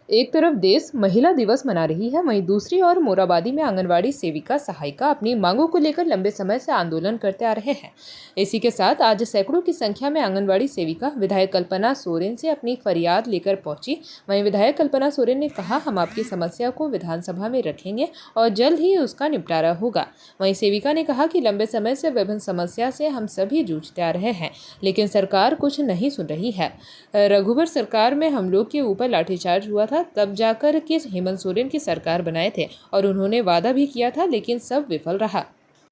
एक तरफ देश महिला दिवस मना रही है, वहीं दूसरी ओर मोराबादी में आंगनवाड़ी सेविका सहायिका अपनी मांगों को लेकर लंबे समय से आंदोलन करते आ रहे हैं। इसी के साथ आज सैकड़ों की संख्या में आंगनवाड़ी सेविका विधायक कल्पना सोरेन से अपनी फरियाद लेकर पहुंची। वहीं विधायक कल्पना सोरेन ने कहा, हम आपकी समस्या को विधानसभा में रखेंगे और जल्द ही उसका निपटारा होगा। वहीं सेविका ने कहा कि लंबे समय से विभिन्न समस्या से हम सभी जूझते आ रहे हैं, लेकिन सरकार कुछ नहीं सुन रही है। रघुवर सरकार में हम लोग के ऊपर लाठीचार्ज हुआ था, तब जाकर के हेमंत सोरेन की सरकार बनाए थे और उन्होंने वादा भी किया था, लेकिन सब विफल रहा।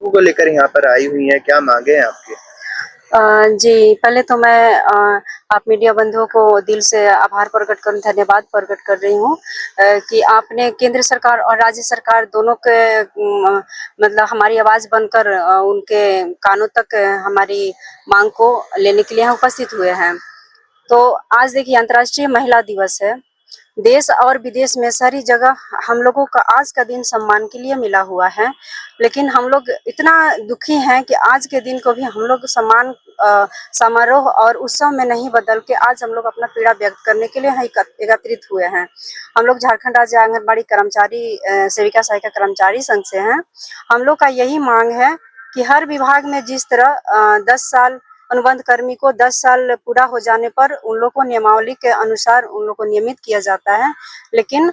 को लेकर यहाँ पर आई हुई है, क्या मांगे हैं आपकी? जी, पहले तो मैं आप मीडिया बंधुओं को दिल से आभार प्रकट कर धन्यवाद प्रकट कर रही हूँ कि आपने केंद्र सरकार और राज्य सरकार दोनों के मतलब हमारी आवाज बनकर उनके कानों तक हमारी मांग को लेने के लिए उपस्थित हुए हैं। तो आज देखिए, अंतर्राष्ट्रीय महिला दिवस है। देश और विदेश में सारी जगह हम लोगों का आज का दिन सम्मान के लिए मिला हुआ है, लेकिन हम लोग इतना दुखी हैं कि आज के दिन को भी हम लोग सम्मान समारोह और उत्सव में नहीं बदल के आज हम लोग अपना पीड़ा व्यक्त करने के लिए एकत्रित हुए हैं। हम लोग झारखंड राज्य आंगनबाड़ी कर्मचारी सेविका सहायिका कर्मचारी संघ से हैं। हम लोग का यही मांग है कि हर विभाग में जिस तरह 10 साल अनुबंध कर्मी को 10 साल पूरा हो जाने पर उन लोग को नियमावली के अनुसार उन लोग को नियमित किया जाता है, लेकिन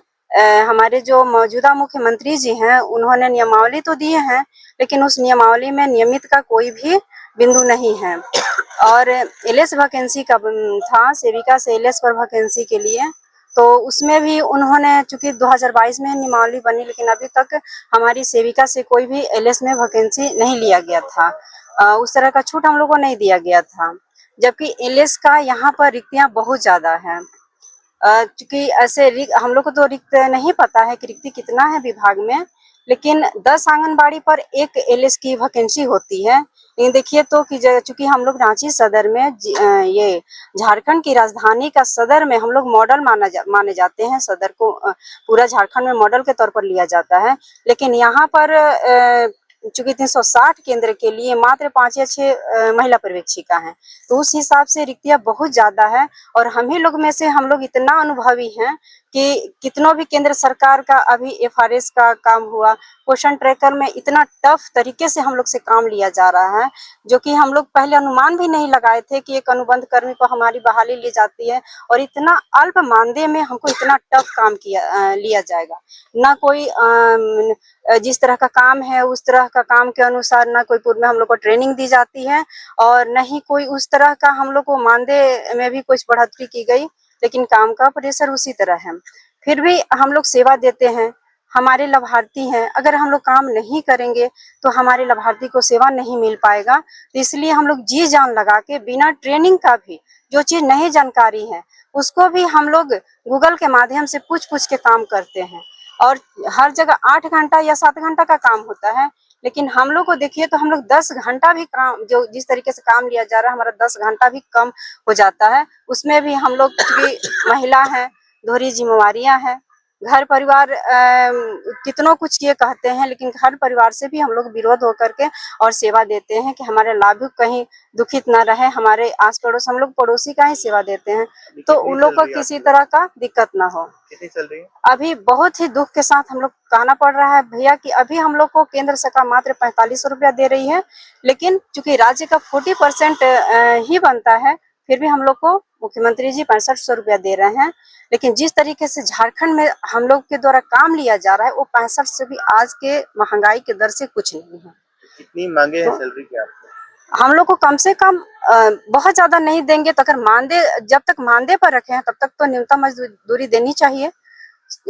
हमारे जो मौजूदा मुख्यमंत्री जी हैं उन्होंने नियमावली तो दिए हैं, लेकिन उस नियमावली में नियमित का कोई भी बिंदु नहीं है। और एलएस वैकेंसी का था, सेविका से एलएस पर वैकेंसी के लिए, तो उसमें भी उन्होंने चूंकि 2022 में नियमावली बनी, लेकिन अभी तक हमारी सेविका से कोई भी एलएस में वैकेंसी नहीं लिया गया था। उस तरह का छूट हम लोग को नहीं दिया गया था, जबकि एलएस का यहाँ पर रिक्तियां बहुत ज्यादा है। चूंकि ऐसे हम लोग को तो रिक्त नहीं पता है कि रिक्ति कितना है विभाग में, लेकिन 10 आंगनबाड़ी पर एक एलएस की वैकेंसी होती है। लेकिन देखिए तो कि चूंकि हम लोग रांची सदर में ये झारखंड की राजधानी का सदर में हम लोग मॉडल माने जाते हैं, सदर को पूरा झारखंड में मॉडल के तौर पर लिया जाता है, लेकिन यहाँ पर चूंकि 360 केंद्र के लिए मात्र 5 या 6 महिला पर्यवेक्षिका हैं, तो उस हिसाब से रिक्तियां बहुत ज्यादा है। और हम ही लोग में से हम लोग इतना अनुभवी हैं कि कितनों भी केंद्र सरकार का अभी एफआरएस का काम हुआ, पोषण ट्रैकर में इतना टफ तरीके से हम लोग से काम लिया जा रहा है, जो कि हम लोग पहले अनुमान भी नहीं लगाए थे कि एक अनुबंध कर्मी पर हमारी बहाली ली जाती है और इतना अल्प मानदेय में हमको इतना टफ काम लिया जाएगा। ना कोई जिस तरह का काम है उस तरह का काम के अनुसार ना कोई पूर्व में हम लोग को ट्रेनिंग दी जाती है और न ही कोई उस तरह का हम लोग को मानदेय में भी कुछ बढ़ोतरी की गई, लेकिन काम का प्रेशर उसी तरह है। फिर भी हम लोग सेवा देते हैं, हमारे लाभार्थी हैं, अगर हम लोग काम नहीं करेंगे तो हमारे लाभार्थी को सेवा नहीं मिल पाएगा। तो इसलिए हम लोग जी जान लगा के बिना ट्रेनिंग का भी जो चीज नहीं जानकारी है उसको भी हम लोग गूगल के माध्यम से पूछ के काम करते हैं। और हर जगह 8 घंटा या 7 घंटा का काम होता है, लेकिन हम लोग को देखिए तो हम लोग 10 घंटा भी काम, जो जिस तरीके से काम लिया जा रहा है हमारा 10 घंटा भी कम हो जाता है। उसमें भी हम लोग भी महिला हैं, दोहरी जिम्मेवारियां हैं, घर परिवार कितनों कुछ ये कहते हैं, लेकिन घर परिवार से भी हम लोग विरोध होकर के और सेवा देते हैं कि हमारे लाभुक कहीं दुखित न रहे, हमारे आस पड़ोस हम लोग पड़ोसी का ही सेवा देते हैं, तो उन लोग को किसी तरह का दिक्कत ना हो। कितनी चल रही है? अभी बहुत ही दुख के साथ हम लोग कहना पड़ रहा है भैया कि अभी हम लोग को केंद्र सरकार मात्र 4500 रुपया दे रही है, लेकिन चूंकि राज्य का 40% ही बनता है, फिर भी हम लोग को मुख्यमंत्री जी 6500 रुपया दे रहे हैं। लेकिन जिस तरीके से झारखंड में हम लोग के द्वारा काम लिया जा रहा है वो 65 से भी आज के महंगाई के दर से कुछ नहीं है। कितनी मांगे हैं सैलरी की आपको? हम लोग को कम से कम बहुत ज्यादा नहीं देंगे तो अगर मानदेय जब तक मानदेय पर रखे हैं तब तक तो न्यूनतम मजदूरी देनी चाहिए।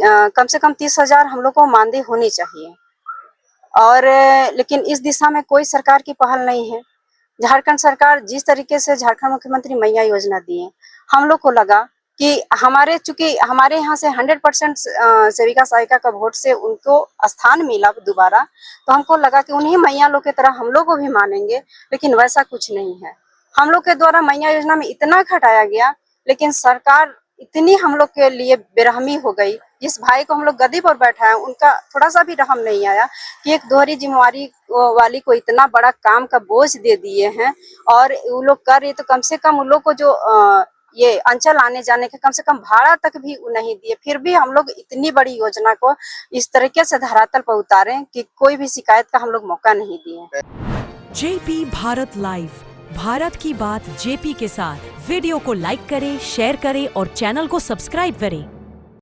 कम से कम 30,000 हम लोग को मानदेय होनी चाहिए। और लेकिन इस दिशा में कोई सरकार की पहल नहीं है। झारखंड सरकार जिस तरीके से झारखंड मुख्यमंत्री मैया योजना दिए, हम लोग को लगा कि चूंकि हमारे यहाँ से 100% सेविका सहायिका का वोट से उनको स्थान मिला दोबारा, तो हमको लगा कि उन्हीं मैया लोग की तरह हम लोग को भी मानेंगे, लेकिन वैसा कुछ नहीं है। हम लोग के द्वारा मैया योजना में इतना घटाया गया, लेकिन सरकार इतनी हम लोग के लिए बेरहमी हो गई। जिस भाई को हम लोग गद्दी पर बैठाए उनका थोड़ा सा भी रहम नहीं आया कि एक दोहरी जिम्मेवारी वाली को इतना बड़ा काम का बोझ दे दिए हैं और वो लोग कर रहे, तो कम से कम उन लोग को जो ये अंचल आने जाने के कम से कम भाड़ा तक भी नहीं दिए। फिर भी हम लोग इतनी बड़ी योजना को इस तरीके से धरातल पर उतारे कि कोई भी शिकायत का हम लोग मौका नहीं दिए। जेपी भारत लाइव, भारत की बात जेपी के साथ। वीडियो को लाइक करें, शेयर करें और चैनल को सब्सक्राइब करें।